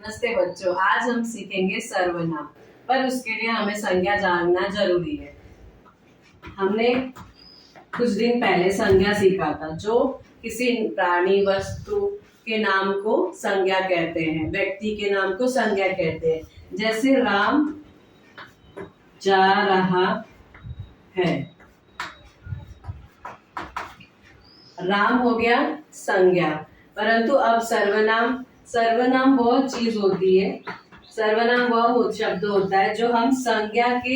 नमस्ते बच्चों, आज हम सीखेंगे सर्वनाम। पर उसके लिए हमें संज्ञा जानना जरूरी है। हमने कुछ दिन पहले संज्ञा सीखा था, जो किसी प्राणी वस्तु के नाम को संज्ञा कहते हैं, व्यक्ति के नाम को संज्ञा कहते हैं। जैसे राम जा रहा है, राम हो गया संज्ञा। परंतु अब सर्वनाम वह चीज होती है, सर्वनाम वह शब्द होता है जो हम संज्ञा के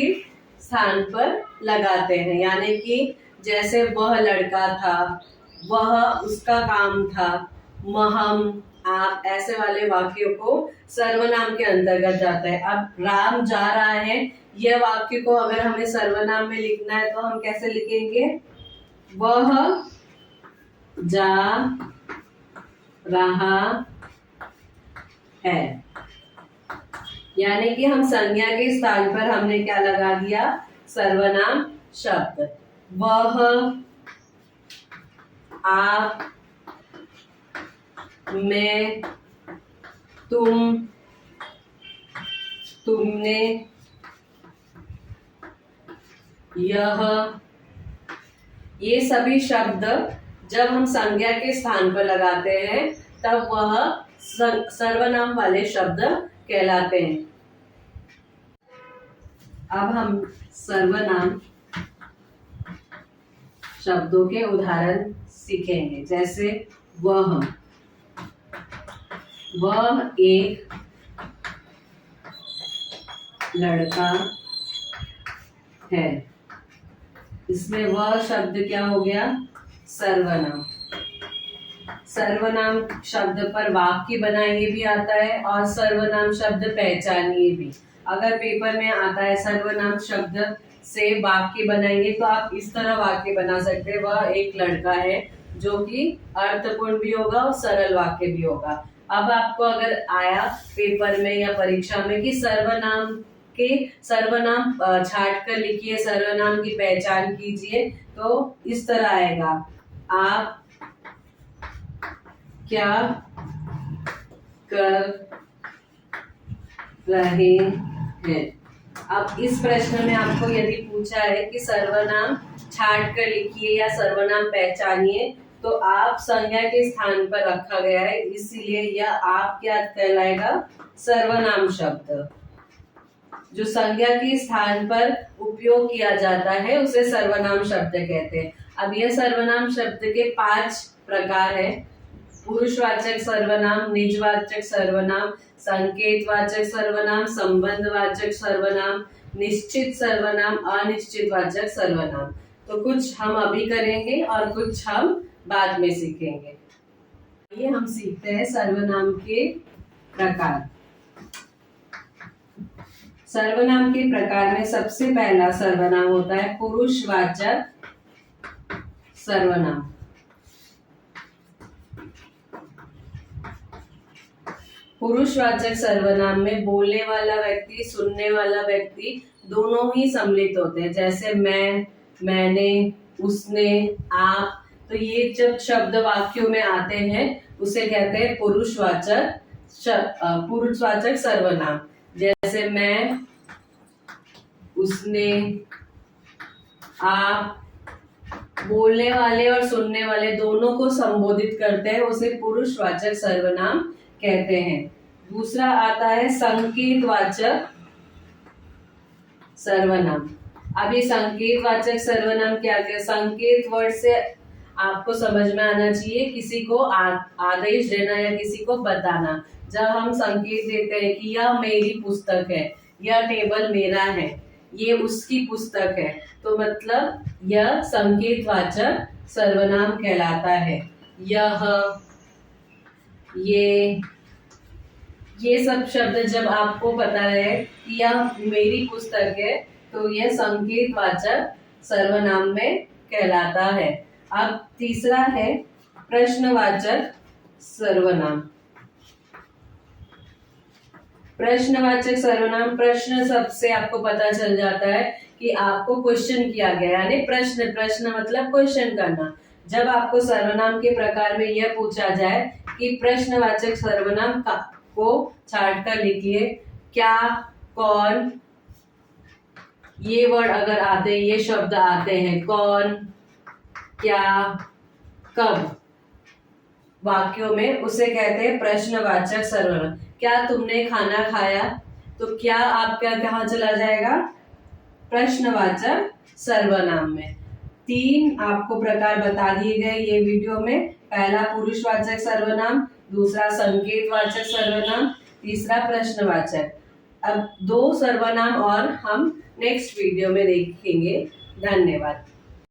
स्थान पर लगाते हैं। यानी कि जैसे वह लड़का था, वह उसका काम था, हम आप, ऐसे वाले वाक्यों को सर्वनाम के अंतर्गत जाता है। अब राम जा रहा है, यह वाक्य को अगर हमें सर्वनाम में लिखना है तो हम कैसे लिखेंगे? वह जा रहा है। यानी कि हम संज्ञा के स्थान पर हमने क्या लगा दिया? सर्वनाम शब्द। वह, आप, मैं, तुम, तुमने, यह, ये सभी शब्द जब हम संज्ञा के स्थान पर लगाते हैं तब वह सर्वनाम वाले शब्द कहलाते हैं। अब हम सर्वनाम शब्दों के उदाहरण सीखेंगे। जैसे वह एक लड़का है। इसमें वह शब्द क्या हो गया? सर्वनाम। सर्वनाम शब्द पर वाक्य बनाइए भी आता है और सर्वनाम शब्द पहचानिए भी। अगर पेपर में आता है सर्वनाम शब्द से वाक्य बनाइए तो आप इस तरह वाक्य बना सकते हैं। वह एक लड़का है, जो कि अर्थपूर्ण भी होगा और सरल वाक्य भी होगा। अब आपको अगर आया पेपर में या परीक्षा में कि सर्वनाम छाट कर लिखिए, सर्वनाम की पहचान कीजिए, तो इस तरह आएगा। आप क्या कर रहे हैं? अब इस प्रश्न में आपको यदि पूछा है कि सर्वनाम छाट कर लिखिए या सर्वनाम पहचानिए, तो आप संज्ञा के स्थान पर रखा गया है, इसलिए यह आप क्या कहलाएगा? सर्वनाम शब्द। जो संज्ञा के स्थान पर उपयोग किया जाता है उसे सर्वनाम शब्द कहते हैं। अब यह सर्वनाम शब्द के 5 प्रकार है। पुरुषवाचक सर्वनाम, निजवाचक सर्वनाम, संकेतवाचक सर्वनाम, संबंधवाचक सर्वनाम, निश्चित सर्वनाम, अनिश्चितवाचक सर्वनाम। तो कुछ हम अभी करेंगे और कुछ हम बाद में सीखेंगे। ये हम सीखते हैं सर्वनाम के प्रकार। सर्वनाम के प्रकार में सबसे पहला सर्वनाम होता है पुरुषवाचक सर्वनाम। पुरुषवाचक सर्वनाम में बोलने वाला व्यक्ति, सुनने वाला व्यक्ति दोनों ही सम्मिलित होते हैं। जैसे मैं, मैंने, उसने, आप। तो ये जब शब्द वाक्यों में आते हैं उसे कहते हैं पुरुषवाचक सर्वनाम। जैसे मैं, उसने, आप, बोलने वाले और सुनने वाले दोनों को संबोधित करते हैं, उसे पुरुषवाचक सर्वनाम कहते हैं। दूसरा आता है संकेतवाचक सर्वनाम। अब ये संकेतवाचक सर्वनाम क्या है? संकेत वर्ड से आपको समझ में आना चाहिए किसी को आदेश देना या किसी को बताना। जब हम संकेत देते हैं कि यह मेरी पुस्तक है, यह टेबल मेरा है, ये उसकी पुस्तक है, तो मतलब यह संकेतवाचक सर्वनाम कहलाता है। यह, ये सब शब्द जब आपको पता है कि यह मेरी पुस्तक है तो यह संकेतवाचक सर्वनाम में कहलाता है। अब तीसरा है प्रश्नवाचक सर्वनाम। प्रश्नवाचक सर्वनाम, प्रश्न सबसे आपको पता चल जाता है कि आपको क्वेश्चन किया गया, यानी प्रश्न मतलब क्वेश्चन करना। जब आपको सर्वनाम के प्रकार में यह पूछा जाए कि प्रश्नवाचक सर्वनाम को छाट कर लिखिए। क्या, कौन, ये वर्ड अगर आते हैं, ये शब्द आते हैं, कौन, क्या, कब, वाक्यों में, उसे कहते हैं प्रश्नवाचक सर्वनाम। क्या तुमने खाना खाया, तो क्या आपका कहाँ चला जाएगा, प्रश्नवाचक सर्वनाम में। 3 आपको प्रकार बता दिए गए ये वीडियो में। पहला पुरुषवाचक सर्वनाम, दूसरा संकेतवाचक सर्वनाम, तीसरा प्रश्नवाचक। अब 2 सर्वनाम और हम नेक्स्ट वीडियो में देखेंगे। धन्यवाद।